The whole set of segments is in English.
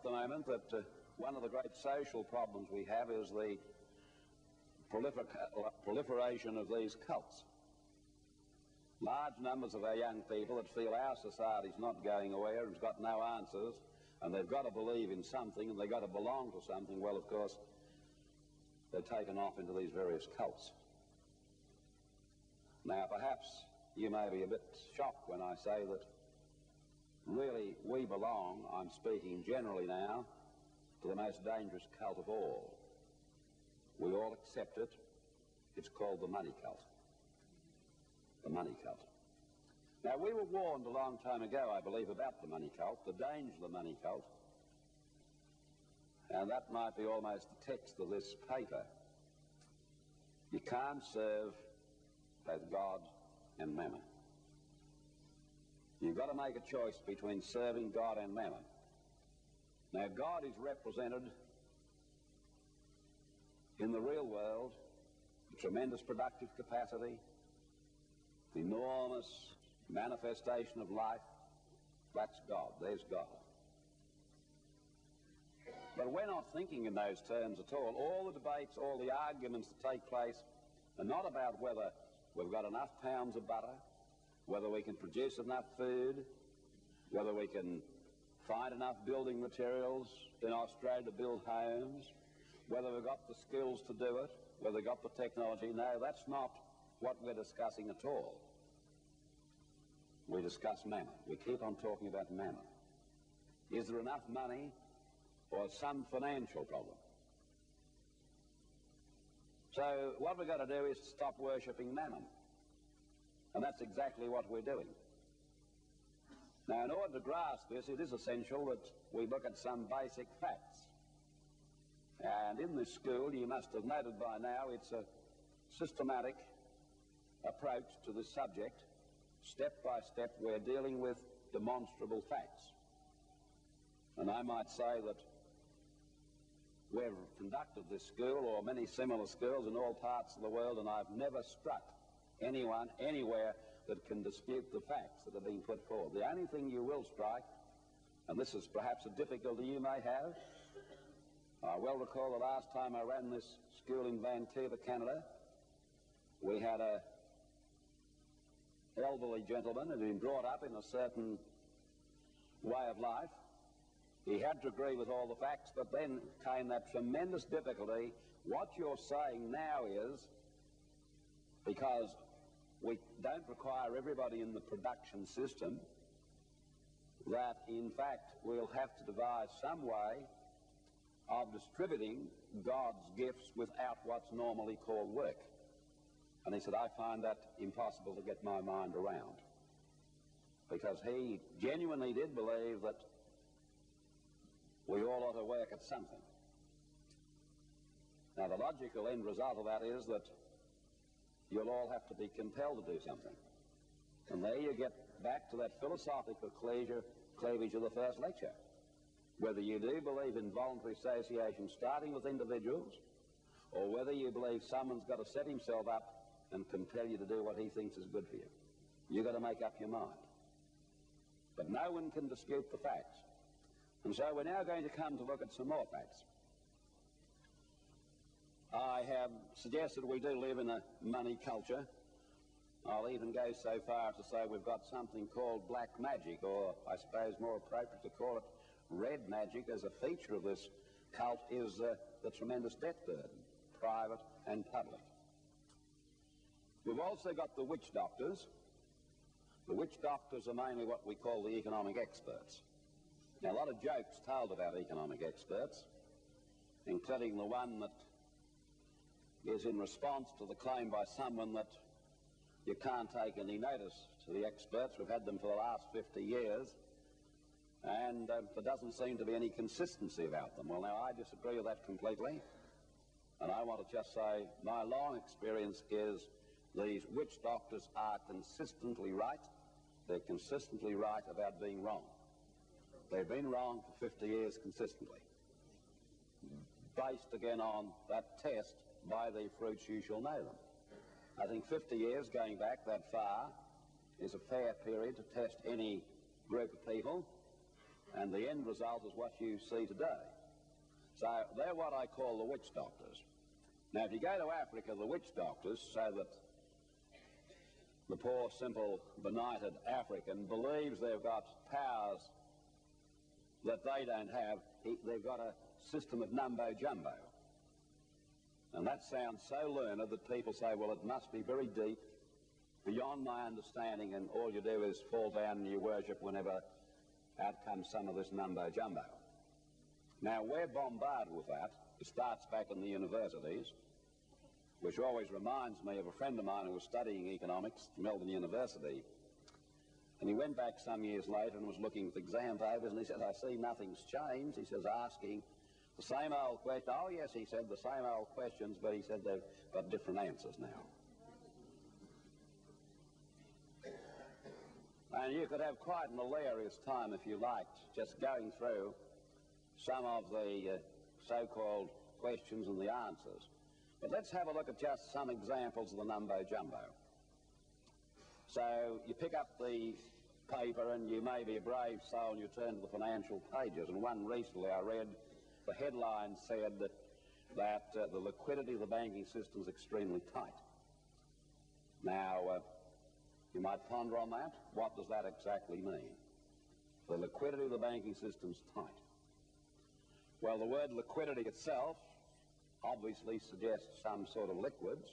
at the moment that one of the great social problems we have is the proliferation of these cults. Large numbers of our young people that feel our society's not going anywhere and has got no answers, and they've got to believe in something and they've got to belong to something. Well, of course, they're taken off into these various cults. Now, perhaps you may be a bit shocked when I say that really we belong, I'm speaking generally now, to the most dangerous cult of all. We all accept it. It's called the money cult. The money cult. Now, we were warned a long time ago, I believe, about the money cult, the danger of the money cult. And that might be almost the text of this paper. You can't serve both God and mammon. You've got to make a choice between serving God and mammon. Now, God is represented in the real world, a tremendous productive capacity, enormous manifestation of life. That's God. There's God. But we're not thinking in those terms at all. All the debates, all the arguments that take place are not about whether we've got enough pounds of butter, whether we can produce enough food, whether we can find enough building materials in Australia to build homes, whether we've got the skills to do it, whether we've got the technology. No, that's not what we're discussing at all. We discuss mammon. We keep on talking about mammon. Is there enough money or some financial problem? So what we've got to do is stop worshipping mammon. And that's exactly what we're doing. Now, in order to grasp this, it is essential that we look at some basic facts. And in this school, you must have noted by now, it's a systematic approach to this subject. Step by step, we're dealing with demonstrable facts. And I might say that we've conducted this school, or many similar schools in all parts of the world, and I've never struck anyone anywhere that can dispute the facts that are being put forward. The only thing you will strike, and this is perhaps a difficulty you may have, I well recall the last time I ran this school in Vancouver, Canada, we had a elderly gentleman who had been brought up in a certain way of life. He had to agree with all the facts, but then came that tremendous difficulty. What you're saying now is, because we don't require everybody in the production system, that in fact we'll have to devise some way of distributing God's gifts without what's normally called work. And he said, I find that impossible to get my mind around. Because he genuinely did believe that we all ought to work at something. Now, the logical end result of that is that you'll all have to be compelled to do something. And there you get back to that philosophical cleavage of the first lecture. Whether you do believe in voluntary association starting with individuals, or whether you believe someone's got to set himself up and compel you to do what he thinks is good for you. You've got to make up your mind. But no one can dispute the facts. And so we're now going to come to look at some more facts. I have suggested we do live in a money culture. I'll even go so far as to say we've got something called black magic, or I suppose more appropriate to call it red magic, as a feature of this cult is the tremendous debt burden, private and public. We've also got the witch doctors. The witch doctors are mainly what we call the economic experts. Now, a lot of jokes told about economic experts, including the one that is in response to the claim by someone that you can't take any notice to the experts. We've had them for the last 50 years, and there doesn't seem to be any consistency about them. Well, now, I disagree with that completely, and I want to just say my long experience is these witch doctors are consistently right. They're consistently right about being wrong. They've been wrong for 50 years consistently, based again on that test, by the fruits you shall know them. I think 50 years, going back that far, is a fair period to test any group of people. and the end result is what you see today. So they're what I call the witch doctors. Now, if you go to Africa, the witch doctors, so that the poor, simple, benighted African believes they've got powers that they don't have, they've got a system of mumbo-jumbo. And that sounds so learned that people say, well, it must be very deep, beyond my understanding, and all you do is fall down and you worship whenever out comes some of this mumbo-jumbo. Now, we're bombarded with that. It starts back in the universities, which always reminds me of a friend of mine who was studying economics at Melbourne University. And he went back some years later and was looking at the exam papers, and he said, I see nothing's changed. He says, asking the same old question. Oh, yes, he said, the same old questions, but he said they've got different answers now. And you could have quite an hilarious time, if you liked, just going through some of the so-called questions and the answers. But let's have a look at just some examples of the mumbo-jumbo. So you pick up the paper and you may be a brave soul and you turn to the financial pages. And one recently I read, the headline said that the liquidity of the banking system is extremely tight. Now, you might ponder on that. What does that exactly mean? The liquidity of the banking system is tight. Well, the word liquidity itself obviously suggests some sort of liquids.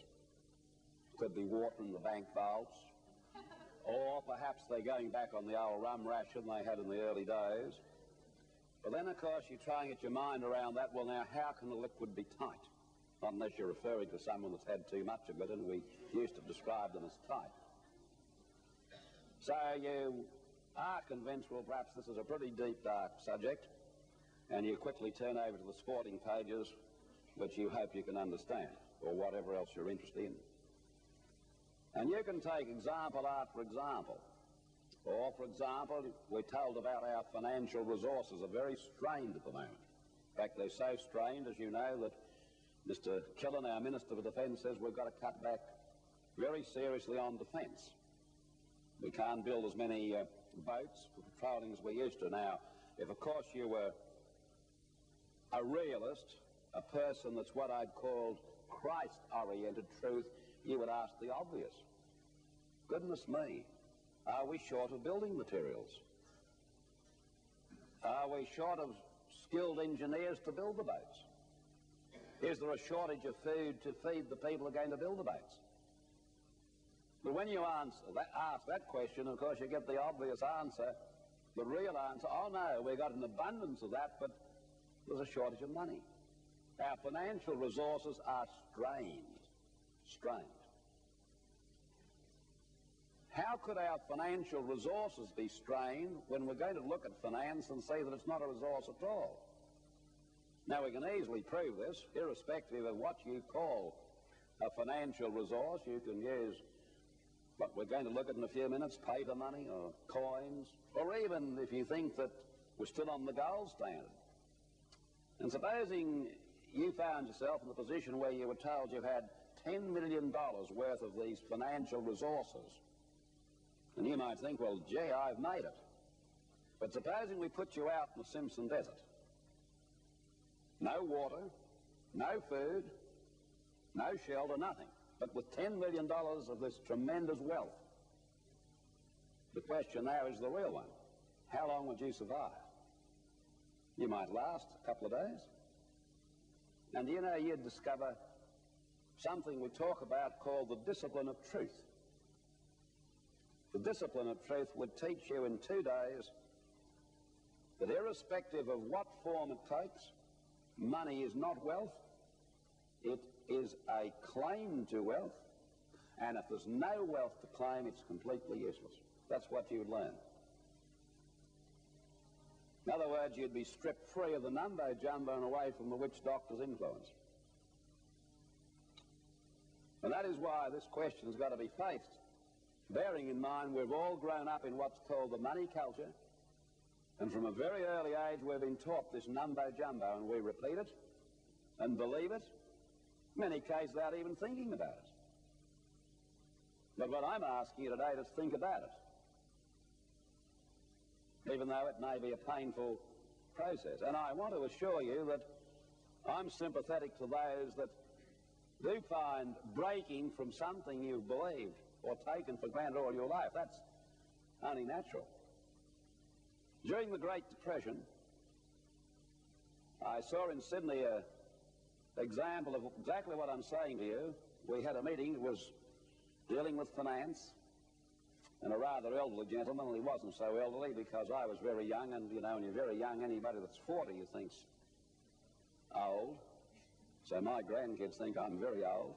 Could be water in the bank vaults, or perhaps they're going back on the old rum ration they had in the early days. But then, of course, you try and get your mind around that. Well, now, how can a liquid be tight? Not unless you're referring to someone that's had too much of it, and we used to describe them as tight. So you are convinced, well, perhaps this is a pretty deep, dark subject, and you quickly turn over to the sporting pages, which you hope you can understand, or whatever else you're interested in. And you can take example after example. Or, for example, we're told about our financial resources are very strained at the moment. In fact, they're so strained, as you know, that Mr. Killen, our Minister for Defence, says we've got to cut back very seriously on defence. We can't build as many boats for patrolling as we used to. Now, if, of course, you were a realist, a person that's what I'd call Christ-oriented truth, you would ask the obvious. Goodness me, are we short of building materials? Are we short of skilled engineers to build the boats? Is there a shortage of food to feed the people who are going to build the boats? But when you ask that question, of course, you get the obvious answer, the real answer, oh no, we've got an abundance of that, but there's a shortage of money. Our financial resources are strained. How could our financial resources be strained when we're going to look at finance and say that it's not a resource at all? Now, we can easily prove this, irrespective of what you call a financial resource. You can use what we're going to look at in a few minutes, paper money or coins, or even if you think that we're still on the gold standard. And supposing you found yourself in the position where you were told you had $10 million worth of these financial resources, and you might think, well, gee, I've made it. But supposing we put you out in the Simpson Desert, no water, no food, no shelter, nothing, but with $10 million of this tremendous wealth. The question now is the real one. How long would you survive? You might last a couple of days. And do you know, you'd discover something we talk about called the discipline of truth. The discipline of truth would teach you in 2 days that irrespective of what form it takes, money is not wealth. It is a claim to wealth, and if there's no wealth to claim, it's completely useless. That's what you'd learn. In other words, you'd be stripped free of the mumbo-jumbo and away from the witch doctor's influence. And that is why this question's got to be faced, bearing in mind we've all grown up in what's called the money culture, and from a very early age we've been taught this mumbo-jumbo, and we repeat it and believe it, in many cases without even thinking about it. But what I'm asking you today is think about it. even though it may be a painful process. And I want to assure you that I'm sympathetic to those that do find breaking from something you've believed or taken for granted all your life. That's only natural. During the Great Depression, I saw in Sydney an example of exactly what I'm saying to you. We had a meeting that was dealing with finance, and a rather elderly gentleman, and he wasn't so elderly because I was very young, and you know, when you're very young, anybody that's 40 you think's old. So my grandkids think I'm very old.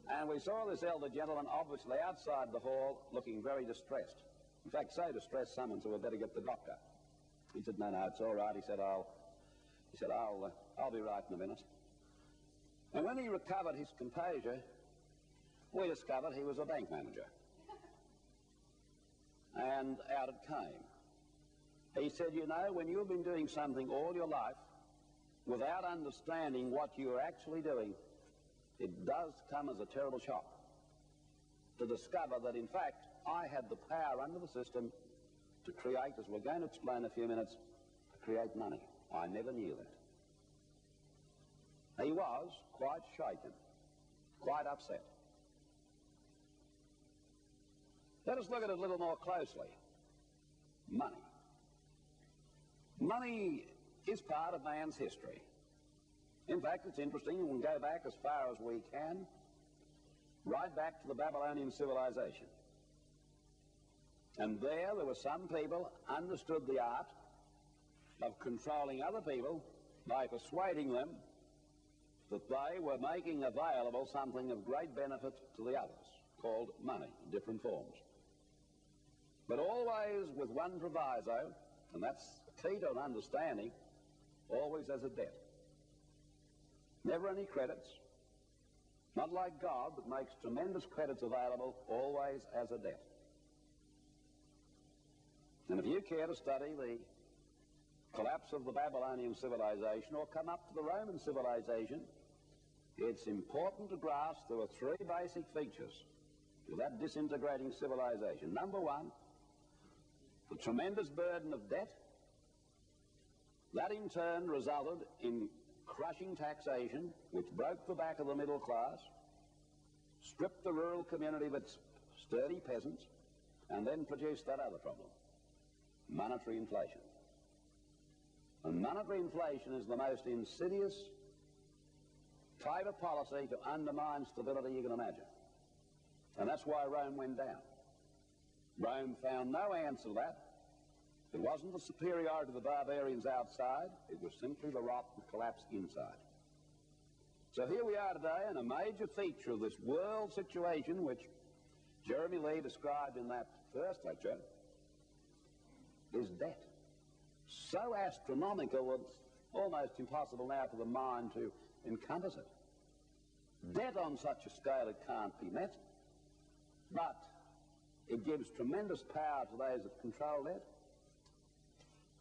And we saw this elder gentleman obviously outside the hall looking very distressed. In fact, so distressed someone said, "We'd better get the doctor." He said, "No, it's all right." He said, I'll be right in a minute." And when he recovered his composure, we discovered he was a bank manager. And out it came. He said, "You know, when you've been doing something all your life without understanding what you're actually doing, it does come as a terrible shock to discover that, in fact, I had the power under the system to create, as we're going to explain in a few minutes, to create money. I never knew that." He was quite shaken, quite upset. Let us look at it a little more closely. Money. Money is part of man's history. In fact, it's interesting, we can go back as far as we can, right back to the Babylonian civilization. And there were some people understood the art of controlling other people by persuading them that they were making available something of great benefit to the others, called money in different forms. But always with one proviso, and that's the key to an understanding, always as a debt. Never any credits. Not like God, that makes tremendous credits available, always as a debt. And if you care to study the collapse of the Babylonian civilization or come up to the Roman civilization, it's important to grasp there were three basic features to that disintegrating civilization. Number one, the tremendous burden of debt. That in turn resulted in crushing taxation, which broke the back of the middle class, stripped the rural community of its sturdy peasants, and then produced that other problem, monetary inflation. And monetary inflation is the most insidious type of policy to undermine stability you can imagine. And that's why Rome went down. Rome found no answer to that. It wasn't the superiority of the barbarians outside, it was simply the rot and collapse inside. So here we are today, and a major feature of this world situation, which Jeremy Lee described in that first lecture, is debt. So astronomical that it's almost impossible now for the mind to encompass it. Debt on such a scale it can't be met, but it gives tremendous power to those that control debt.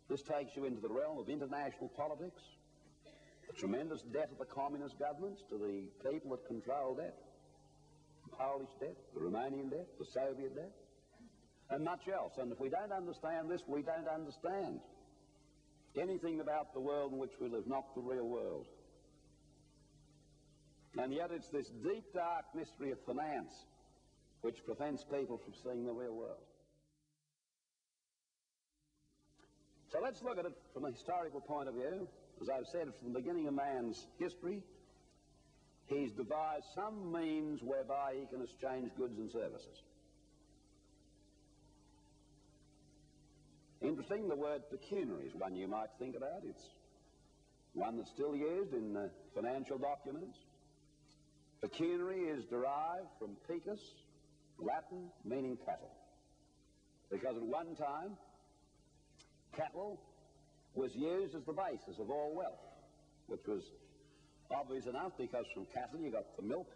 This takes you into the realm of international politics, the tremendous debt of the communist governments to the people that control debt, the Polish debt, the Romanian debt, the Soviet debt, and much else. And if we don't understand this, we don't understand anything about the world in which we live, not the real world. And yet it's this deep, dark mystery of finance which prevents people from seeing the real world. So let's look at it from a historical point of view. As I've said, from the beginning of man's history, he's devised some means whereby he can exchange goods and services. Interesting, the word pecuniary is one you might think about. It's one that's still used in financial documents. Pecuniary is derived from pecus, Latin meaning cattle. Because at one time, cattle was used as the basis of all wealth, which was obvious enough because from cattle you got the milk,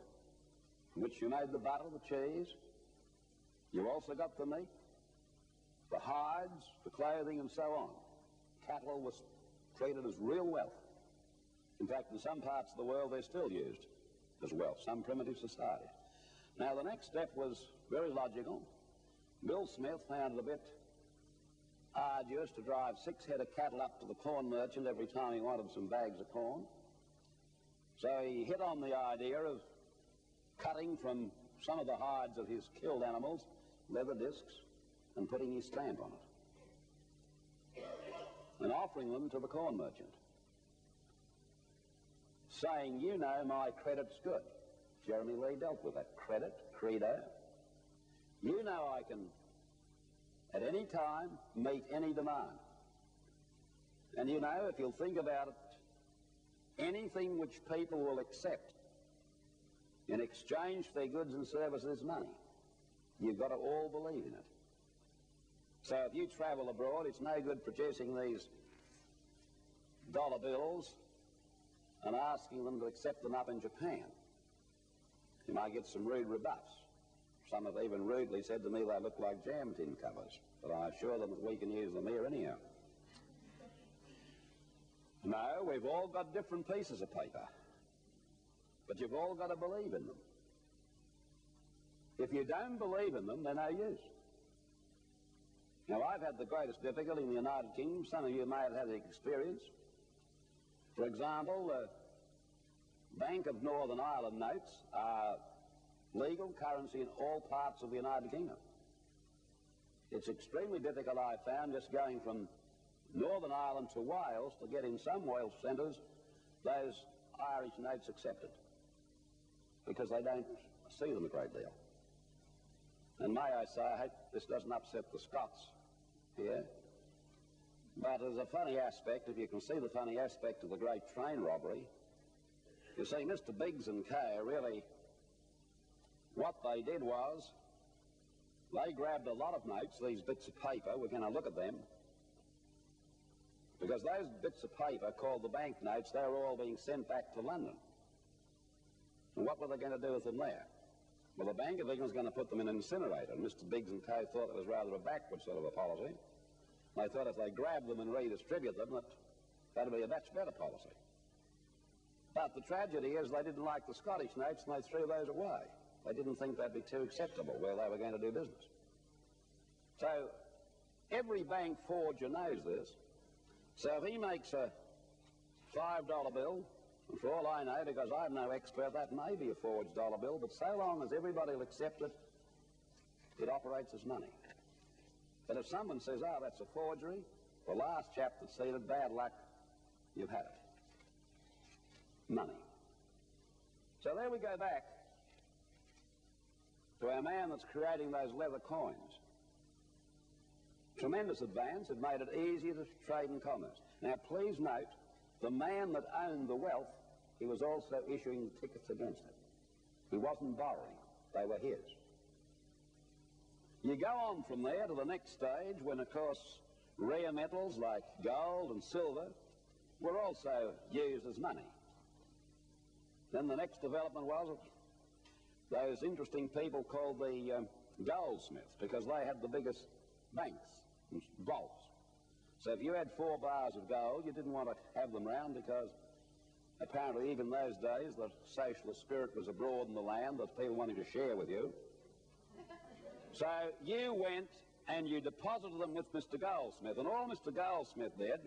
from which you made the butter, the cheese. You also got the meat, the hides, the clothing, and so on. Cattle was treated as real wealth. In fact, in some parts of the world they're still used as wealth, some primitive societies. Now, the next step was very logical. Bill Smith found it a bit arduous to drive 6 head of cattle up to the corn merchant every time he wanted some bags of corn. So he hit on the idea of cutting from some of the hides of his killed animals leather discs and putting his stamp on it and offering them to the corn merchant, saying, you know, my credit's good. Jeremy Lee dealt with that credit, credo. You know I can at any time meet any demand. And you know, if you'll think about it, anything which people will accept in exchange for their goods and services is money. You've got to all believe in it. So if you travel abroad, it's no good producing these dollar bills and asking them to accept them up in Japan. You might get some rude rebuffs. Some have even rudely said to me they look like jam tin covers, but I assure them that we can use them here anyhow. No, we've all got different pieces of paper, but you've all got to believe in them. If you don't believe in them, they're no use. Now, I've had the greatest difficulty in the United Kingdom. Some of you may have had the experience. For example, the Bank of Northern Ireland notes are legal currency in all parts of the United Kingdom. It's extremely difficult, I found, just going from Northern Ireland to Wales to get in some Welsh centres those Irish notes accepted, because they don't see them a great deal. And may I say, I hope this doesn't upset the Scots here, but there's a funny aspect, if you can see the funny aspect of the great train robbery. You see, Mr. Biggs and Kay really, what they did was, they grabbed a lot of notes, these bits of paper, we're going to look at them, because those bits of paper called the banknotes, they were all being sent back to London. And what were they going to do with them there? Well, the Bank of England was going to put them in an incinerator, and Mr. Biggs and Kay thought it was rather a backward sort of a policy. They thought if they grabbed them and redistribute them, that'd be a much better policy. But the tragedy is they didn't like the Scottish notes, and they threw those away. They didn't think that'd be too acceptable where they were going to do business. So every bank forger knows this. So if he makes a $5 bill, and for all I know, because I'm no expert, that may be a forged dollar bill, but so long as everybody will accept it, it operates as money. But if someone says, oh, that's a forgery, the last chap that seen it, bad luck, you've had it. Money. So there we go back to our man that's creating those leather coins. Tremendous advance. It made it easier to trade and commerce. Now, please note, the man that owned the wealth, he was also issuing tickets against it. He wasn't borrowing. They were his. You go on from there to the next stage when, of course, rare metals like gold and silver were also used as money. Then the next development was those interesting people called the goldsmiths, because they had the biggest banks and vaults. So if you had 4 bars of gold, you didn't want to have them round, because apparently even those days the socialist spirit was abroad in the land, that people wanted to share with you. So you went and you deposited them with Mr. Goldsmith, and all Mr. Goldsmith did,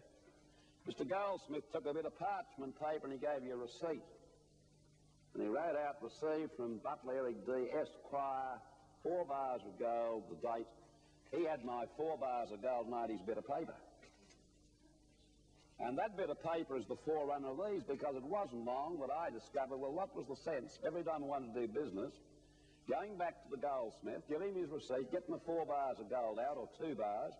Mr. Goldsmith took a bit of parchment paper and he gave you a receipt. And he wrote out, received from Butler Eric D. Esquire, 4 bars of gold, the date. He had my 4 bars of gold, 90s bit of paper. And that bit of paper is the forerunner of these, because it wasn't long that I discovered, well, what was the sense? Every time I wanted to do business, going back to the goldsmith, giving him his receipt, getting the 4 bars of gold out, or 2 bars,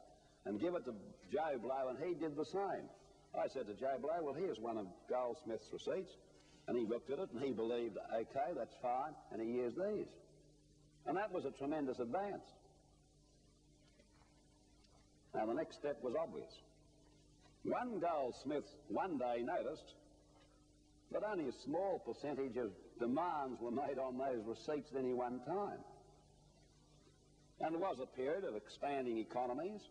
and give it to Joe Blow, and he did the same. I said to Joe Blow, well, here's one of Goldsmith's receipts. And he looked at it, and he believed, okay, that's fine, and he used these. And that was a tremendous advance. Now, the next step was obvious. One goldsmith one day noticed that only a small percentage of demands were made on those receipts at any one time. And there was a period of expanding economies.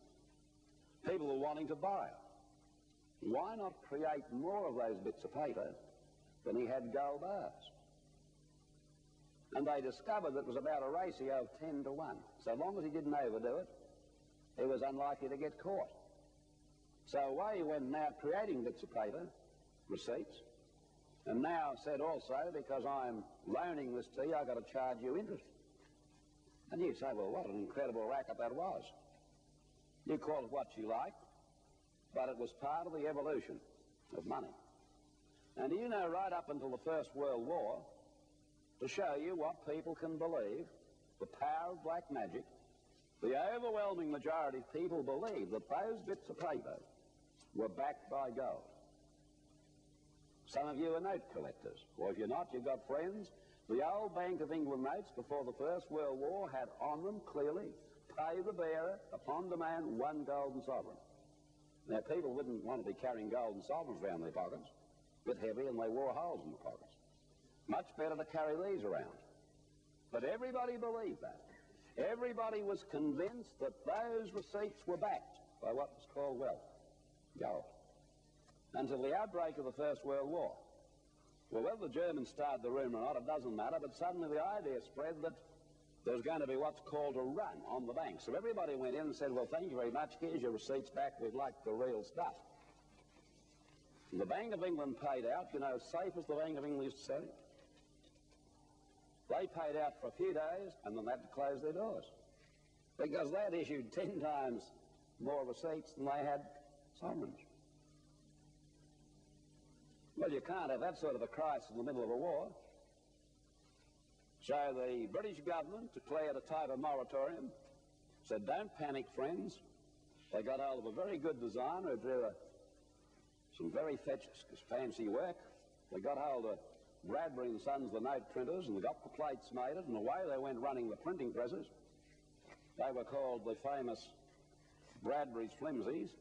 People were wanting to buy it. Why not create more of those bits of paper than he had gold bars? And they discovered that it was about a ratio of 10 to 1. So long as he didn't overdo it, he was unlikely to get caught. So away he went now creating bits of paper, receipts, and now said also, because I'm loaning this to you, I've got to charge you interest. And you say, well, what an incredible racket that was. You call it what you like, but it was part of the evolution of money. And do you know, right up until the First World War, to show you what people can believe, the power of black magic, the overwhelming majority of people believe that those bits of paper were backed by gold. Some of you are note collectors, or if you're not, you've got friends. The old Bank of England notes before the First World War had on them clearly, pay the bearer, upon demand, one golden sovereign. Now, people wouldn't want to be carrying golden sovereigns around their pockets, a bit heavy, and they wore holes in the pockets. Much better to carry these around. But everybody believed that. Everybody was convinced that those receipts were backed by what was called wealth, gold. Until the outbreak of the First World War. Well, whether the Germans started the rumour or not, it doesn't matter, but suddenly the idea spread that there was going to be what's called a run on the bank. So everybody went in and said, well, thank you very much, here's your receipts back, we'd like the real stuff. And the Bank of England paid out, you know, as safe as the Bank of England used to say. They paid out for a few days and then they had to close their doors. Because they had issued 10 times more receipts than they had sovereigns. Well, you can't have that sort of a crisis in the middle of a war. So the British government declared a type of moratorium, said, don't panic, friends. They got hold of a very good designer who drew some very fancy work. They got hold of Bradbury and Sons, the note printers, and they got the plates made, and away they went running the printing presses. They were called the famous Bradbury's Flimsies.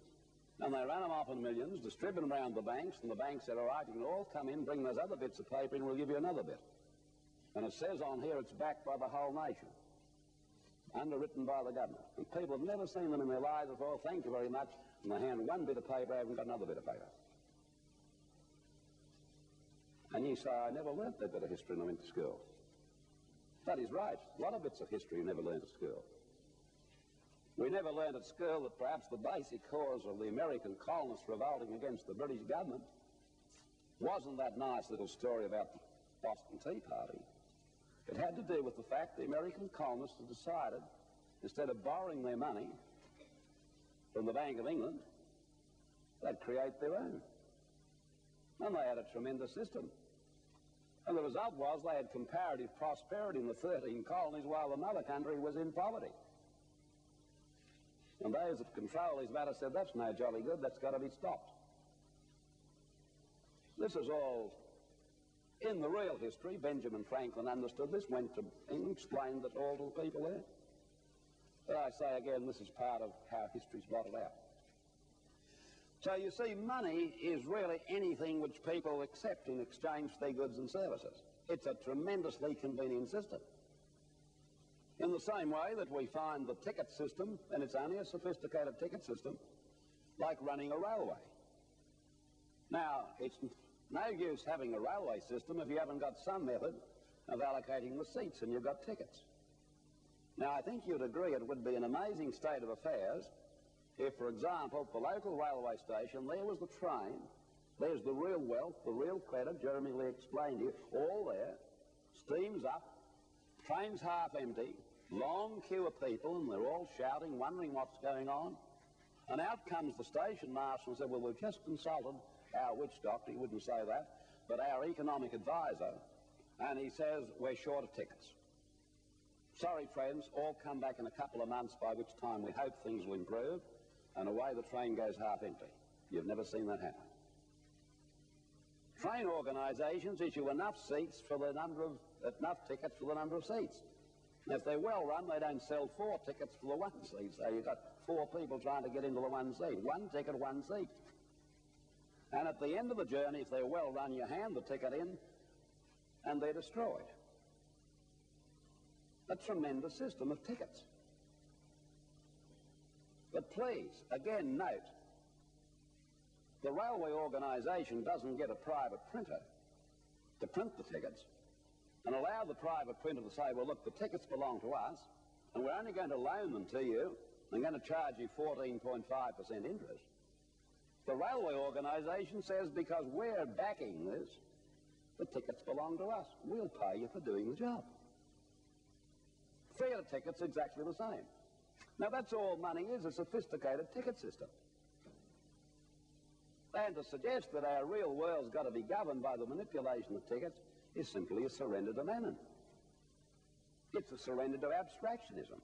And they ran them off in millions, distributed them around the banks, and the banks said, all right, you can all come in, bring those other bits of paper in, we'll give you another bit. And it says on here it's backed by the whole nation, underwritten by the government. And people have never seen them in their lives before, thank you very much, and they hand one bit of paper, haven't got another bit of paper. And you say, I never learnt that bit of history when I went to school. That is right, a lot of bits of history you never learnt at school. We never learned at school that perhaps the basic cause of the American colonists revolting against the British government wasn't that nice little story about the Boston Tea Party. It had to do with the fact the American colonists had decided, instead of borrowing their money from the Bank of England, they'd create their own. And they had a tremendous system. And the result was they had comparative prosperity in the 13 colonies while the mother country was in poverty. And those that control these matters said, that's no jolly good, that's got to be stopped. This is all in the real history. Benjamin Franklin understood this, went to and explained it all to the people there. But I say again, this is part of how history's blotted out. So you see, money is really anything which people accept in exchange for their goods and services. It's a tremendously convenient system. In the same way that we find the ticket system, and it's only a sophisticated ticket system, like running a railway. Now, it's no use having a railway system if you haven't got some method of allocating the seats and you've got tickets. Now, I think you'd agree it would be an amazing state of affairs if, for example, at the local railway station, there was the train, there's the real wealth, the real credit, Jeremy Lee explained to you, all there, steams up, train's half empty, long queue of people, and they're all shouting, wondering what's going on. And out comes the station marshal and said, well, we've just consulted our witch doctor, he wouldn't say that, but our economic advisor, and he says we're short of tickets. Sorry, friends, all come back in a couple of months, by which time we hope things will improve, and away the train goes half empty. You've never seen that happen. Train organisations issue enough seats for the number of, enough tickets for the number of seats. And if they're well run, they don't sell 4 tickets for the 1 seat. So you've got 4 people trying to get into the 1 seat. 1 ticket, 1 seat. And at the end of the journey, if they're well run, you hand the ticket in and they're destroyed. A tremendous system of tickets. But please, again, note, the railway organisation doesn't get a private printer to print the tickets and allow the private printer to say, well, look, the tickets belong to us, and we're only going to loan them to you, and going to charge you 14.5% interest. The railway organisation says because we're backing this, the tickets belong to us. We'll pay you for doing the job. Theatre tickets exactly the same. Now that's all money is, a sophisticated ticket system. And to suggest that our real world's got to be governed by the manipulation of tickets is simply a surrender to mammon. It's a surrender to abstractionism.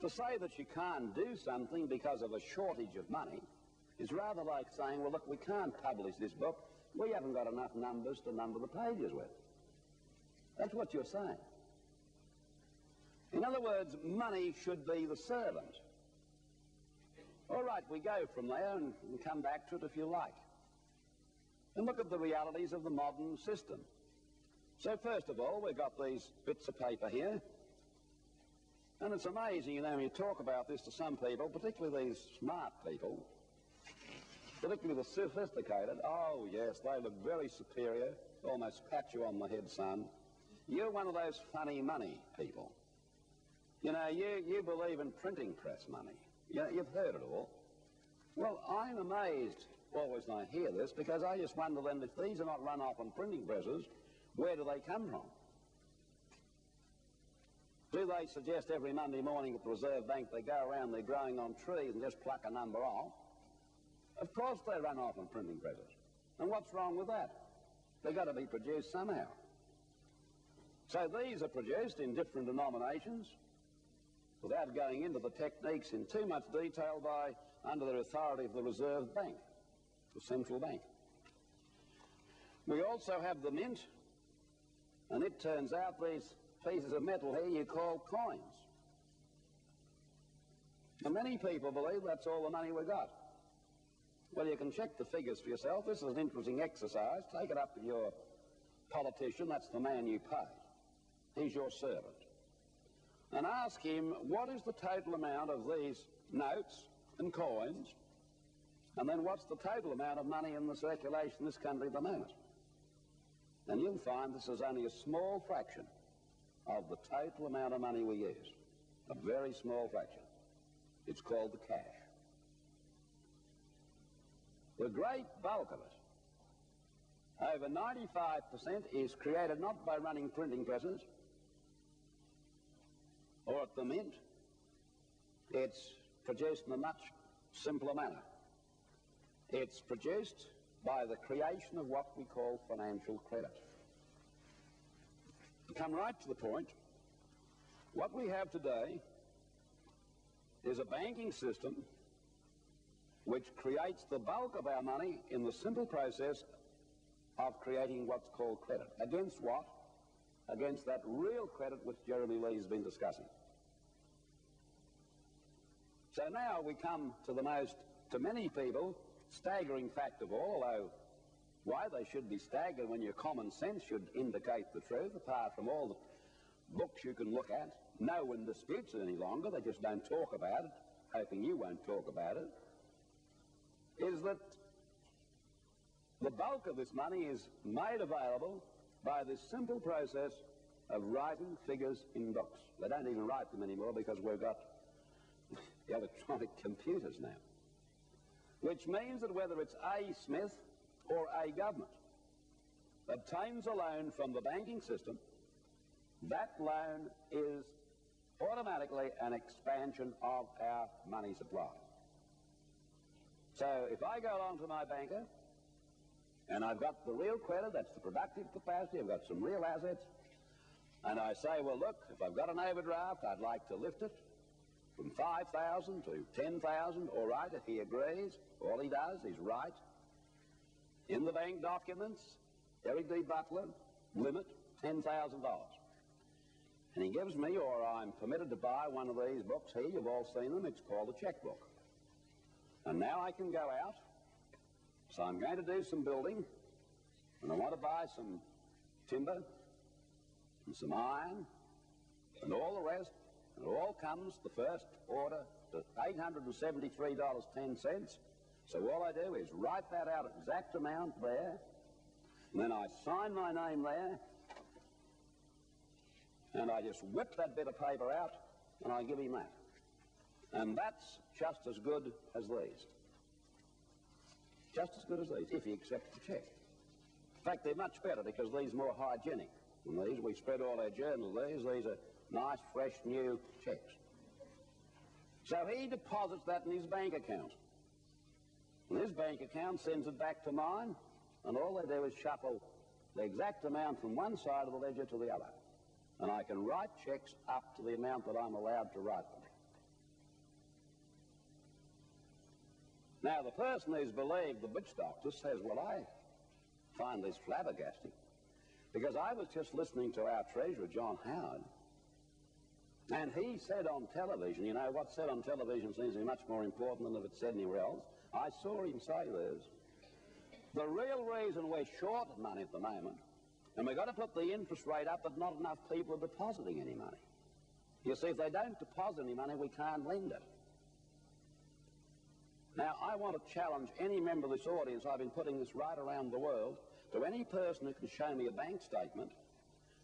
To say that you can't do something because of a shortage of money is rather like saying, well, look, we can't publish this book. We haven't got enough numbers to number the pages with. That's what you're saying. In other words, money should be the servant. All right, we go from there and come back to it if you like. And look at the realities of the modern system. So first of all, we've got these bits of paper here. And it's amazing, you know, when you talk about this to some people, particularly these smart people, particularly the sophisticated, oh yes, they look very superior, almost pat you on the head, son. You're one of those funny money people. You know, you believe in printing press money. You've heard it all. Well, I'm amazed always when I hear this, because I just wonder then, if these are not run off on printing presses, where do they come from? Do they suggest every Monday morning at the Reserve Bank they go around, they're growing on trees and just pluck a number off? Of course they run off on printing presses. And what's wrong with that? They've got to be produced somehow. So these are produced in different denominations, without going into the techniques in too much detail, under the authority of the Reserve Bank, the central bank. We also have the mint, and it turns out these pieces of metal here you call coins. And many people believe that's all the money we got. Well, you can check the figures for yourself. This is an interesting exercise. Take it up with your politician. That's the man you pay. He's your servant. And ask him, what is the total amount of these notes and coins, and then what's the total amount of money in the circulation in this country at the moment? And you'll find this is only a small fraction of the total amount of money we use. A very small fraction. It's called the cash. The great bulk of it, over 95%, is created not by running printing presses or at the mint. It's produced in a much simpler manner. It's produced by the creation of what we call financial credit. To come right to the point, what we have today is a banking system which creates the bulk of our money in the simple process of creating what's called credit. Against what? Against that real credit which Jeremy Lee has been discussing. So now we come to the most, to many people, staggering fact of all, although why they should be staggered when your common sense should indicate the truth, apart from all the books you can look at. No one disputes it any longer, they just don't talk about it, hoping you won't talk about it, is that the bulk of this money is made available by this simple process of writing figures in books. They don't even write them anymore because we've got the electronic computers now. Which means that whether it's A. Smith or a government obtains a loan from the banking system, that loan is automatically an expansion of our money supply. So if I go along to my banker and I've got the real credit, that's the productive capacity, I've got some real assets, and I say, well, look, if I've got an overdraft, I'd like to lift it from 5,000 to 10,000, all right, if he agrees, all he does is write in the bank documents, Eric D. Butler, limit $10,000. And he gives me, or I'm permitted to buy one of these books here, you've all seen them, it's called a checkbook. And now I can go out, so I'm going to do some building, and I want to buy some timber, and some iron, and all the rest, and it all comes, the first order, to $873.10. So all I do is write that out, exact amount there, and then I sign my name there, and I just whip that bit of paper out, and I give him that. And that's just as good as these. just as good as these, if he accepts the cheque. In fact, they're much better because these are more hygienic than these. We spread all our journals these. These are nice, fresh, new cheques. So he deposits that in his bank account. And his bank account sends it back to mine, and all they do is shuffle the exact amount from one side of the ledger to the other. And I can write cheques up to the amount that I'm allowed to write them. Now, the person who's believed the witch doctor says, well, I find this flabbergasting, because I was just listening to our Treasurer, John Howard, and he said on television, you know, what's said on television seems to be much more important than if it's said anywhere else. I saw him say this. The real reason we're short of money at the moment, and we've got to put the interest rate up, but not enough people are depositing any money. You see, if they don't deposit any money, we can't lend it. Now, I want to challenge any member of this audience, I've been putting this right around the world, to any person who can show me a bank statement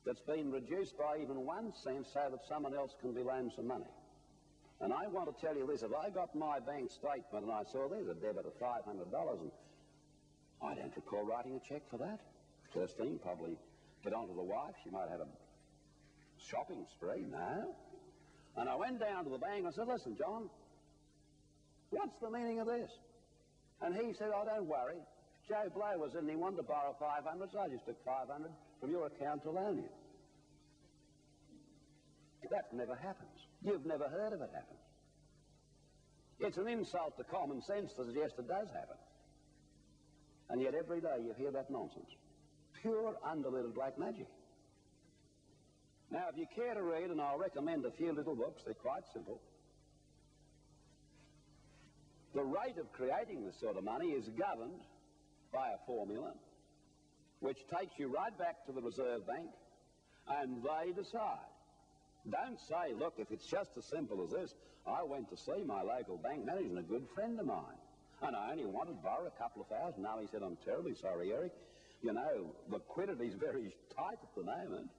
that's been reduced by even 1 cent so that someone else can be loaned some money. And I want to tell you this, if I got my bank statement and I saw there's a debit of $500, and I don't recall writing a cheque for that. First thing, probably get on to the wife, she might have a shopping spree, no. And I went down to the bank and I said, listen, John, what's the meaning of this? And he said, oh, don't worry. Joe Blow was in and he wanted to borrow 500, so I just took 500 from your account to loan you. That never happens. You've never heard of it happen. It's an insult to common sense to suggest it does happen. And yet every day you hear that nonsense. Pure, undiluted black magic. Now, if you care to read, and I'll recommend a few little books, they're quite simple. The rate of creating this sort of money is governed by a formula which takes you right back to the Reserve Bank, and they decide. Don't say, look, if it's just as simple as this, I went to see my local bank manager and a good friend of mine, and I only wanted to borrow a couple of thousand. Now he said, I'm terribly sorry, Eric. You know, liquidity's very tight at the moment.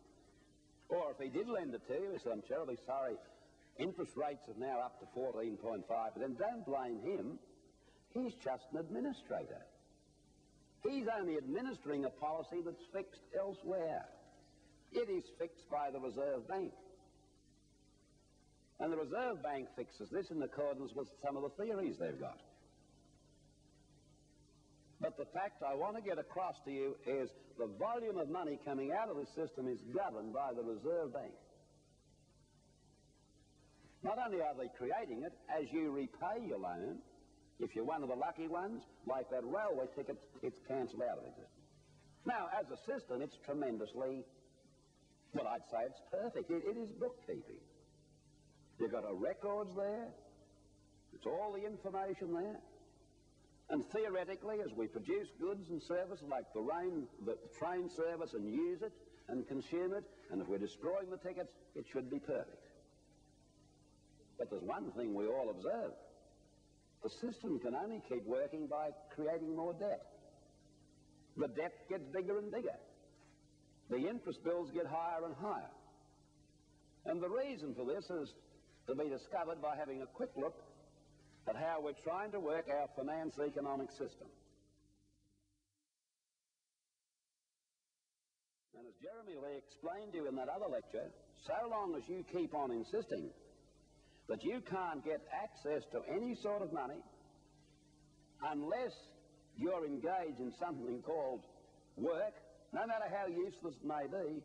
Or if he did lend it to you, he said, I'm terribly sorry. Interest rates are now up to 14.5, but then don't blame him. He's just an administrator. He's only administering a policy that's fixed elsewhere. It is fixed by the Reserve Bank. And the Reserve Bank fixes this in accordance with some of the theories they've got. But the fact I want to get across to you is the volume of money coming out of the system is governed by the Reserve Bank. Not only are they creating it, as you repay your loan, if you're one of the lucky ones, like that railway ticket, it's cancelled out of existence. Now, as a system, it's tremendously, well, I'd say it's perfect. It is bookkeeping. You've got our records there. It's all the information there. And theoretically, as we produce goods and services like the train service and use it and consume it, and if we're destroying the tickets, it should be perfect. But there's one thing we all observe. The system can only keep working by creating more debt. The debt gets bigger and bigger. The interest bills get higher and higher. And the reason for this is to be discovered by having a quick look at how we're trying to work our finance economic system. And as Jeremy Lee explained to you in that other lecture, so long as you keep on insisting that you can't get access to any sort of money unless you're engaged in something called work, no matter how useless it may be,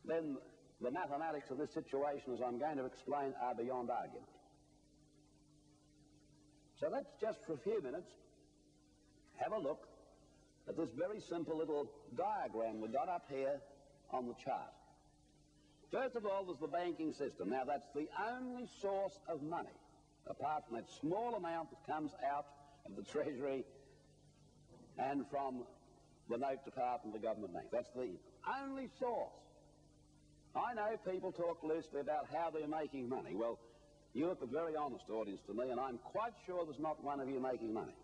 then the mathematics of this situation, as I'm going to explain, are beyond argument. So let's just for a few minutes have a look at this very simple little diagram we got up here on the chart. First of all, there's the banking system. Now, that's the only source of money, apart from that small amount that comes out of the Treasury and from the note department of the government bank. That's the only source. I know people talk loosely about how they're making money. Well, you look a very honest audience to me, and I'm quite sure there's not one of you making money.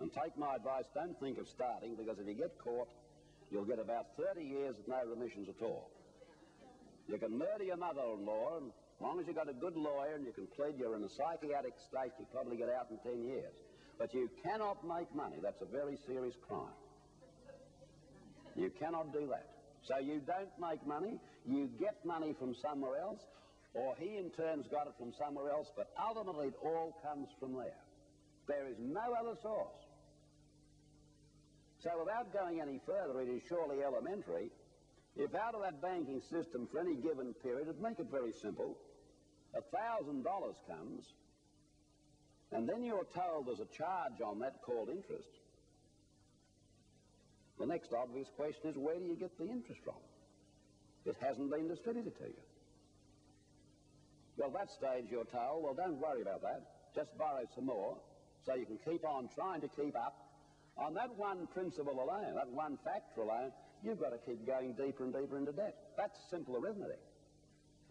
And take my advice, don't think of starting, because if you get caught, you'll get about 30 years with no remissions at all. You can murder your mother-in-law, and as long as you've got a good lawyer and you can plead you're in a psychiatric state, you'll probably get out in 10 years. But you cannot make money. That's a very serious crime. You cannot do that. So you don't make money, you get money from somewhere else, or he in turn's got it from somewhere else, but ultimately it all comes from there. There is no other source. So without going any further, it is surely elementary. If out of that banking system for any given period, to make it very simple, $1,000 comes, and then you're told there's a charge on that called interest, the next obvious question is, where do you get the interest from? It hasn't been distributed to you. Well, at that stage you're told, well, don't worry about that, just borrow some more, so you can keep on trying to keep up. On that one principle alone, that one factor alone, you've got to keep going deeper and deeper into debt. That's simple arithmetic.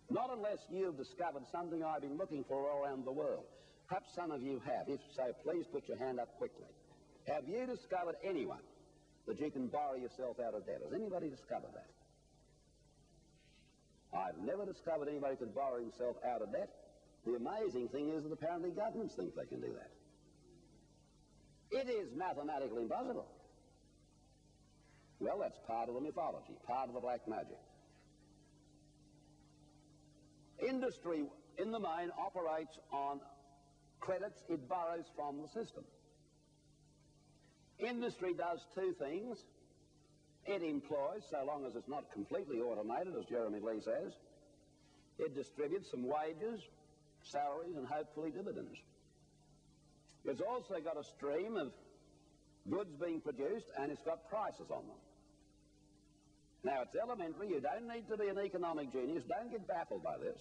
Not unless you've discovered something I've been looking for all around the world. Perhaps some of you have. If so, please put your hand up quickly. Have you discovered anyone that you can borrow yourself out of debt? Has anybody discovered that? I've never discovered anybody could borrow himself out of debt. The amazing thing is that apparently governments think they can do that. It is mathematically impossible. Well, that's part of the mythology, part of the black magic. Industry, in the main, operates on credits it borrows from the system. Industry does two things. It employs, so long as it's not completely automated, as Jeremy Lee says. It distributes some wages, salaries, and hopefully dividends. It's also got a stream of goods being produced, and it's got prices on them. Now, it's elementary. You don't need to be an economic genius. Don't get baffled by this.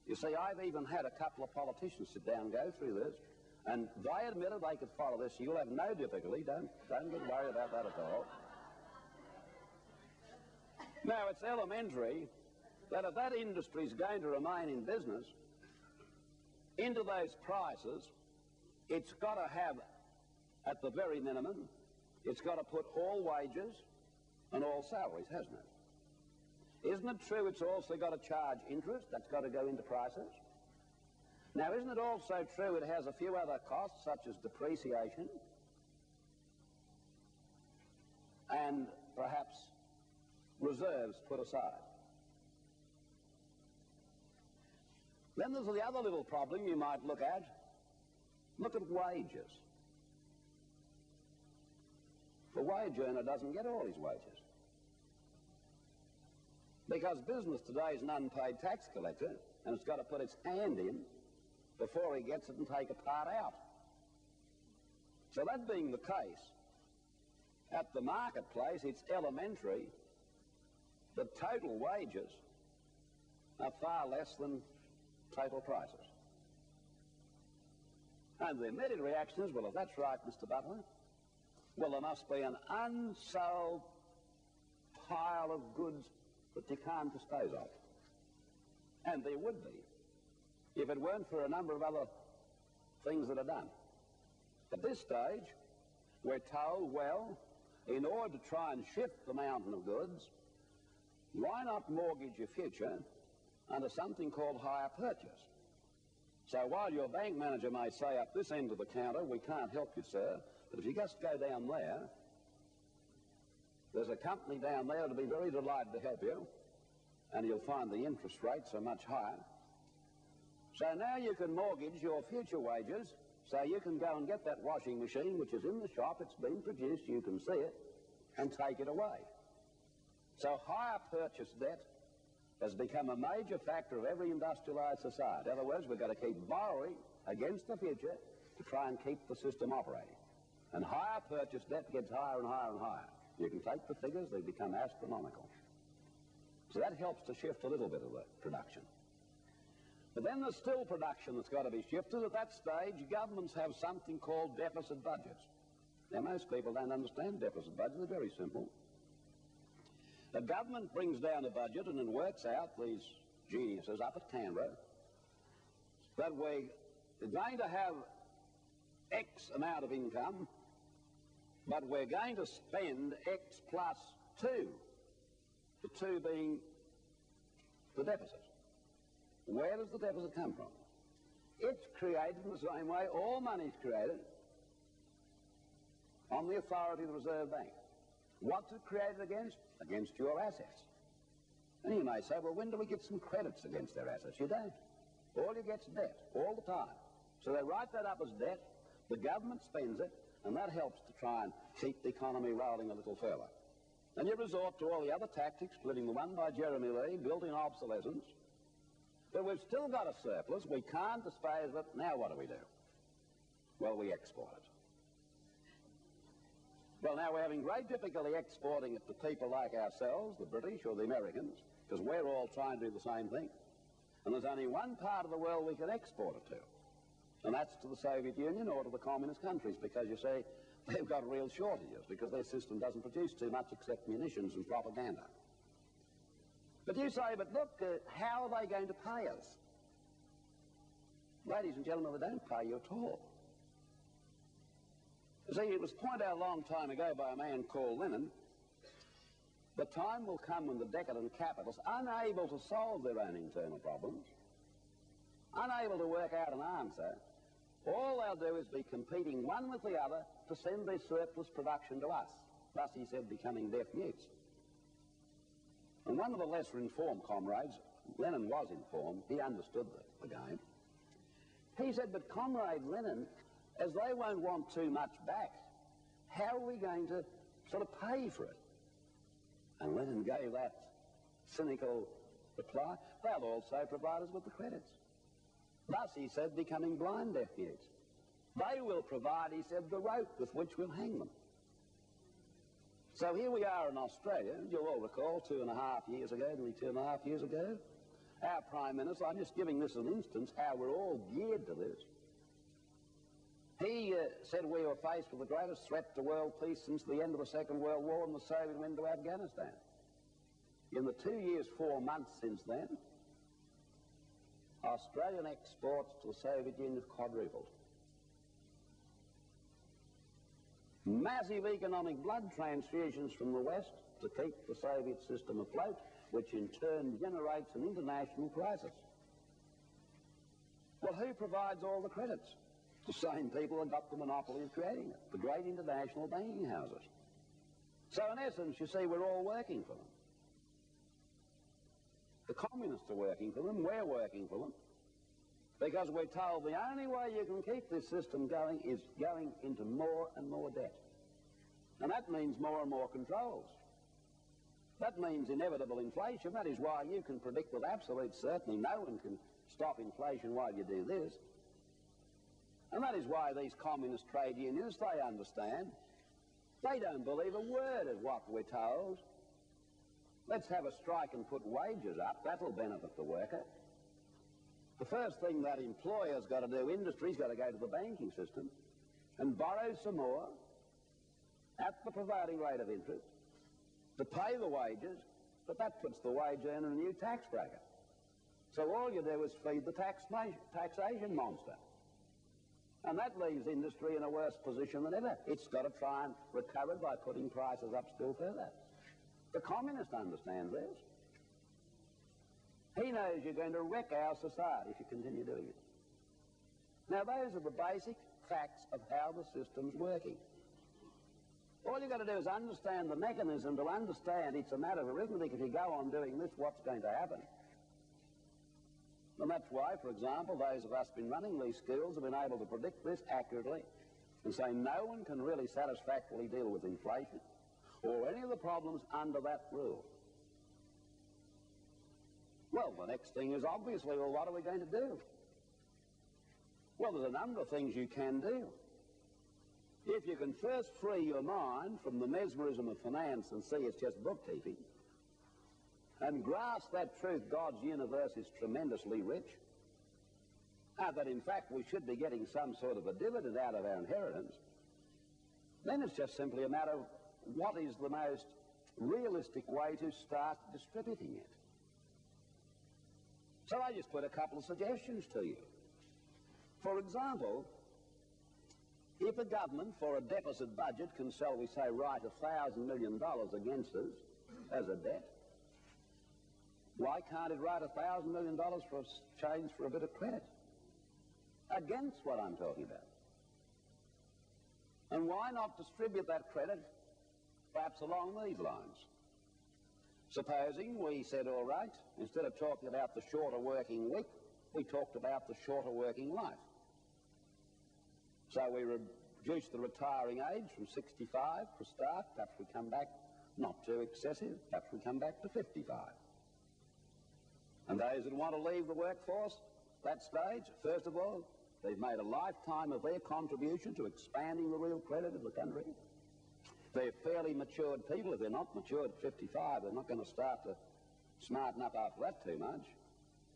You see, I've even had a couple of politicians sit down and go through this, and they admitted they could follow this. You'll have no difficulty. Don't get worried about that at all. Now, it's elementary that if that industry is going to remain in business, into those prices, it's got to have, at the very minimum, it's got to put all wages and all salaries, hasn't it? Isn't it true it's also got to charge interest? That's got to go into prices. Now, isn't it also true it has a few other costs, such as depreciation and perhaps reserves put aside? Then there's the other little problem you might look at. Look at wages. The wage earner doesn't get all his wages, because business today is an unpaid tax collector, and it's got to put its hand in before he gets it and take a part out. So that being the case, at the marketplace, it's elementary that total wages are far less than total prices. And the immediate reaction is, well, if that's right, Mr. Butler, well, there must be an unsold pile of goods that you can't dispose of. And there would be, if it weren't for a number of other things that are done. At this stage, we're told, well, in order to try and shift the mountain of goods, why not mortgage your future under something called hire purchase? So while your bank manager may say up this end of the counter, we can't help you, sir, but if you just go down there, there's a company down there that'll be very delighted to help you, and you'll find the interest rates are much higher. So now you can mortgage your future wages, so you can go and get that washing machine, which is in the shop, it's been produced, you can see it, and take it away. So hire purchase debt has become a major factor of every industrialized society. In other words, we've got to keep borrowing against the future to try and keep the system operating. And hire purchase debt gets higher and higher and higher. You can take the figures, they become astronomical. So that helps to shift a little bit of the production. But then there's still production that's got to be shifted. At that stage, governments have something called deficit budgets. Now, most people don't understand deficit budgets. They're very simple. The government brings down a budget and then works out, these geniuses up at Canberra, that we're going to have X amount of income, but we're going to spend X plus 2, the 2 being the deficit. Where does the deficit come from? It's created in the same way all money's created, on the authority of the Reserve Bank. What's it created against? Against your assets. And you may say, well, when do we get some credits against their assets? You don't. All you get's debt, all the time. So they write that up as debt, the government spends it, and that helps to try and keep the economy rolling a little further. And you resort to all the other tactics, including the one by Jeremy Lee, building obsolescence. But we've still got a surplus. We can't dispose of it. Now what do? Well, we export it. Well, now we're having great difficulty exporting it to people like ourselves, the British or the Americans, because we're all trying to do the same thing. And there's only one part of the world we can export it to, and that's to the Soviet Union or to the communist countries, because, you see, they've got real shortages because their system doesn't produce too much except munitions and propaganda. But you say, but look, how are they going to pay us? Ladies and gentlemen, they don't pay you at all. You see, it was pointed out a long time ago by a man called Lenin, the time will come when the decadent capitalists, unable to solve their own internal problems, unable to work out an answer, all they'll do is be competing one with the other to send their surplus production to us. Thus, he said, becoming deaf mutes. And one of the lesser informed comrades, Lenin was informed, he understood the game. He said, but Comrade Lenin, as they won't want too much back, how are we going to sort of pay for it? And Lenin gave that cynical reply, they'll also provide us with the credits. Thus, he said, becoming blind deaf mutes. They will provide, he said, the rope with which we'll hang them. So here we are in Australia, you'll all recall 2.5 years ago, nearly 2.5 years ago, our Prime Minister, I'm just giving this as an instance, how we're all geared to this. He said we were faced with the greatest threat to world peace since the end of the Second World War and the Soviet went to Afghanistan. In the 2 years, 4 months since then, Australian exports to the Soviet Union have quadrupled. Massive economic blood transfusions from the West to keep the Soviet system afloat, which in turn generates an international crisis. Well, who provides all the credits? The same people that got the monopoly of creating it, the great international banking houses. So in essence, you see, we're all working for them. The communists are working for them, we're working for them, because we're told the only way you can keep this system going is going into more and more debt. And that means more and more controls. That means inevitable inflation. That is why you can predict with absolute certainty no one can stop inflation while you do this. And that is why these communist trade unions, they understand. They don't believe a word of what we're told. Let's have a strike and put wages up. That'll benefit the worker. The first thing that employer's got to do, industry's got to go to the banking system and borrow some more at the prevailing rate of interest to pay the wages, but that puts the wage earner in a new tax bracket. So all you do is feed the taxation monster. And that leaves industry in a worse position than ever. It's got to try and recover by putting prices up still further. The communist understands this. He knows you're going to wreck our society if you continue doing it. Now, those are the basic facts of how the system's working. All you've got to do is understand the mechanism to understand it's a matter of arithmetic. If you go on doing this, what's going to happen? And that's why, for example, those of us who've been running these schools have been able to predict this accurately and say no one can really satisfactorily deal with inflation or any of the problems under that rule. Well, the next thing is obviously, well, what are we going to do? Well, there's a number of things you can do. If you can first free your mind from the mesmerism of finance and see it's just bookkeeping, and grasp that truth, God's universe is tremendously rich, and that in fact we should be getting some sort of a dividend out of our inheritance, then it's just simply a matter of what is the most realistic way to start distributing it. So I just put a couple of suggestions to you. For example, if a government for a deficit budget can, shall we say, write $1,000 million against us as a debt, why can't it write $1,000 million for a change for a bit of credit against what I'm talking about? And why not distribute that credit perhaps along these lines? Supposing we said, all right, instead of talking about the shorter working week, we talked about the shorter working life. So we reduced the retiring age from 65 for a start. Perhaps we come back, not too excessive, perhaps we come back to 55. And those that want to leave the workforce, that stage, first of all, they've made a lifetime of their contribution to expanding the real credit of the country. They're fairly matured people. If they're not matured at 55, they're not going to start to smarten up after that too much.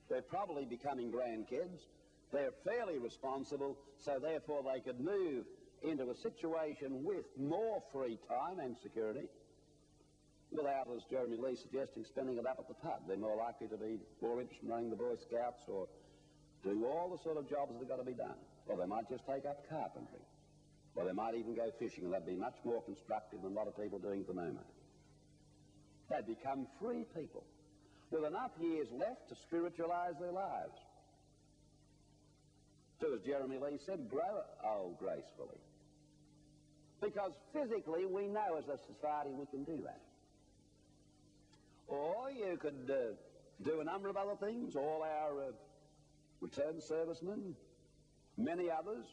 They're probably becoming grandkids. They're fairly responsible, so therefore they could move into a situation with more free time and security without, as Jeremy Lee's suggesting, spending it up at the pub. They're more likely to be more interested in running the Boy Scouts or do all the sort of jobs that have got to be done. Or they might just take up carpentry. Or they might even go fishing, and that'd be much more constructive than a lot of people doing at the moment. They'd become free people with enough years left to spiritualize their lives. So, as Jeremy Lee said, grow old gracefully. Because physically we know as a society we can do that. Or you could do a number of other things. All our returned servicemen, many others,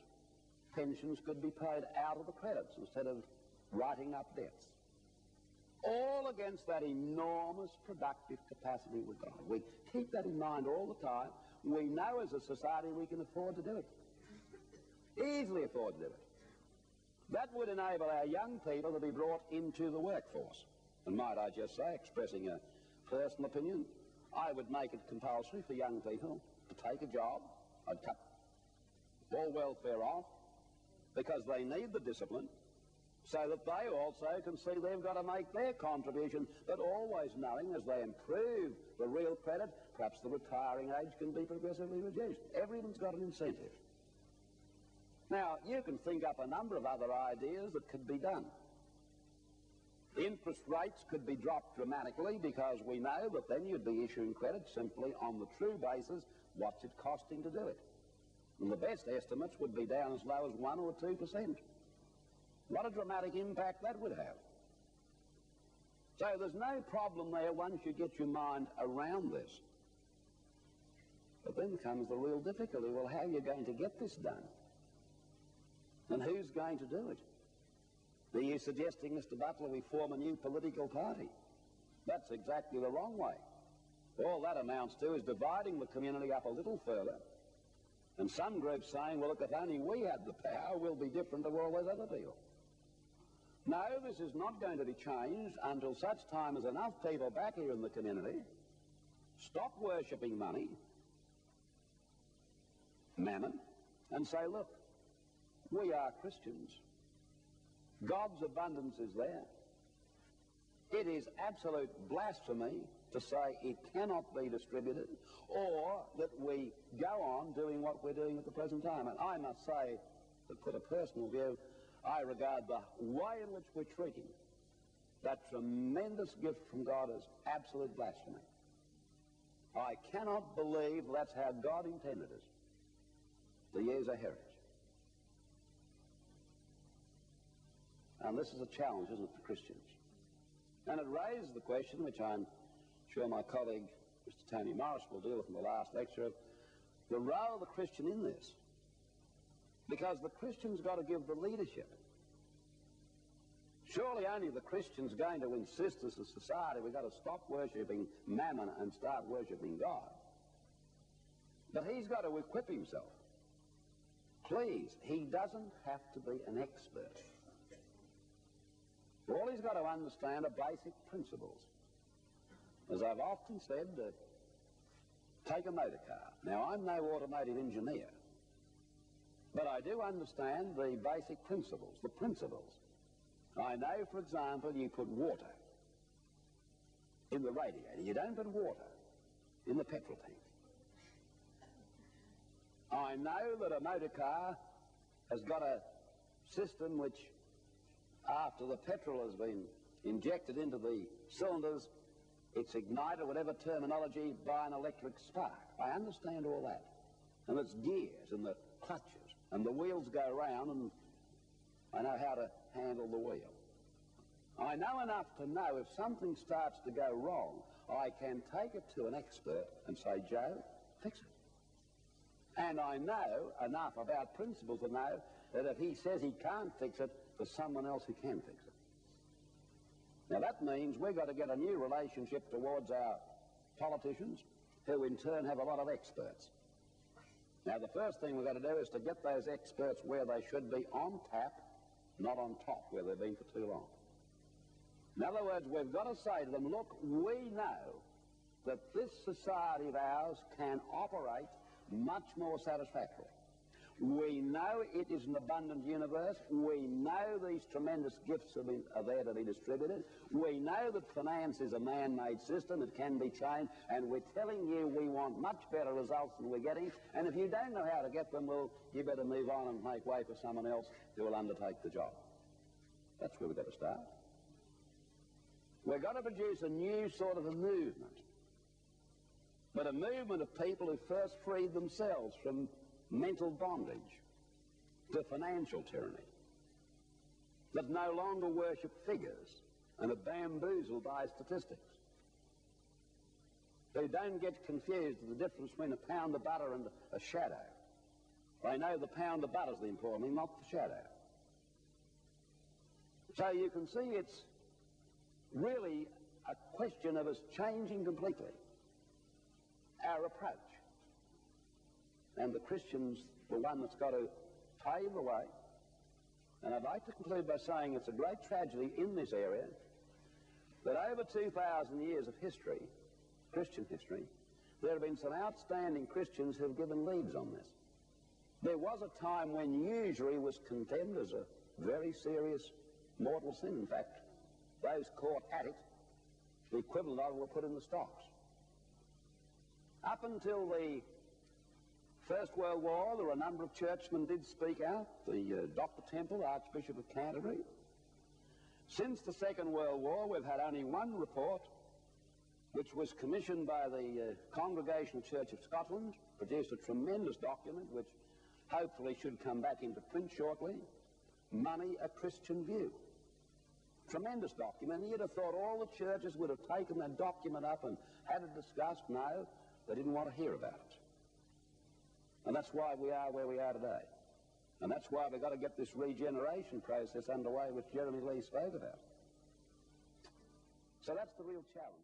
pensions could be paid out of the credits instead of writing up debts. All against that enormous productive capacity we've got. We keep that in mind all the time. We know as a society we can afford to do it. Easily afford to do it. That would enable our young people to be brought into the workforce. And might I just say, expressing a personal opinion, I would make it compulsory for young people to take a job. I'd cut all welfare off because they need the discipline so that they also can see they've got to make their contribution, but always knowing as they improve the real credit, perhaps the retiring age can be progressively reduced. Everyone's got an incentive. Now, you can think up a number of other ideas that could be done. Interest rates could be dropped dramatically because we know that then you'd be issuing credit simply on the true basis, what's it costing to do it? And the best estimates would be down as low as 1 or 2%. What a dramatic impact that would have. So there's no problem there once you get your mind around this. But then comes the real difficulty. Well, how are you going to get this done? And who's going to do it? Are you suggesting, Mr. Butler, we form a new political party? That's exactly the wrong way. All that amounts to is dividing the community up a little further, and some groups saying, well, look, if only we had the power, we'll be different to all those other people. No, this is not going to be changed until such time as enough people back here in the community stop worshipping money, mammon, and say, look, we are Christians. God's abundance is there. It is absolute blasphemy to say it cannot be distributed, or that we go on doing what we're doing at the present time. And I must say, to put a personal view, I regard the way in which we're treating that tremendous gift from God as absolute blasphemy. I cannot believe that's how God intended us to use a heritage. And this is a challenge, isn't it, for Christians? And it raises the question, which I'm sure my colleague, Mr. Tony Morris, will deal with in the last lecture, of the role of the Christian in this. Because the Christian's got to give the leadership. Surely only the Christian's going to insist as a society we've got to stop worshipping mammon and start worshipping God. But he's got to equip himself. Please, he doesn't have to be an expert. All he's got to understand are basic principles. As I've often said, take a motor car. Now, I'm no automotive engineer, but I do understand the basic principles, the principles. I know, for example, you put water in the radiator. You don't put water in the petrol tank. I know that a motor car has got a system which, after the petrol has been injected into the cylinders, it's ignited, whatever terminology, by an electric spark. I understand all that. And it's gears and the clutches, and the wheels go round, and I know how to handle the wheel. I know enough to know if something starts to go wrong, I can take it to an expert and say, Joe, fix it. And I know enough about principles to know that if he says he can't fix it, there's someone else who can fix it. Now that means we've got to get a new relationship towards our politicians, who in turn have a lot of experts. Now the first thing we've got to do is to get those experts where they should be, on tap, not on top where they've been for too long. In other words, we've got to say to them, look, we know that this society of ours can operate much more satisfactorily. We know it is an abundant universe. We know these tremendous gifts are there to be distributed. We know that finance is a man-made system. It can be trained. And we're telling you we want much better results than we're getting. And if you don't know how to get them, well, you better move on and make way for someone else who will undertake the job. That's where we've got to start. We've got to produce a new sort of a movement. But a movement of people who first freed themselves from mental bondage to financial tyranny, that no longer worship figures and are bamboozled by statistics, who don't get confused with the difference between a pound of butter and a shadow. They know the pound of butter's the important thing, not the shadow. So you can see it's really a question of us changing completely our approach. And the Christian's the one that's got to pave the way. And I'd like to conclude by saying it's a great tragedy in this area that over 2,000 years of history, Christian history, there have been some outstanding Christians who have given leads on this. There was a time when usury was condemned as a very serious mortal sin. In fact, those caught at it, the equivalent of it were put in the stocks. Up until the First World War, there were a number of churchmen did speak out. The Dr. Temple, Archbishop of Canterbury. Since the Second World War, we've had only one report, which was commissioned by the Congregational Church of Scotland, produced a tremendous document, which hopefully should come back into print shortly, Money, a Christian View. Tremendous document. You'd have thought all the churches would have taken that document up and had it discussed. No, they didn't want to hear about it. And that's why we are where we are today. And that's why we've got to get this regeneration process underway, which Jeremy Lee spoke about. So that's the real challenge.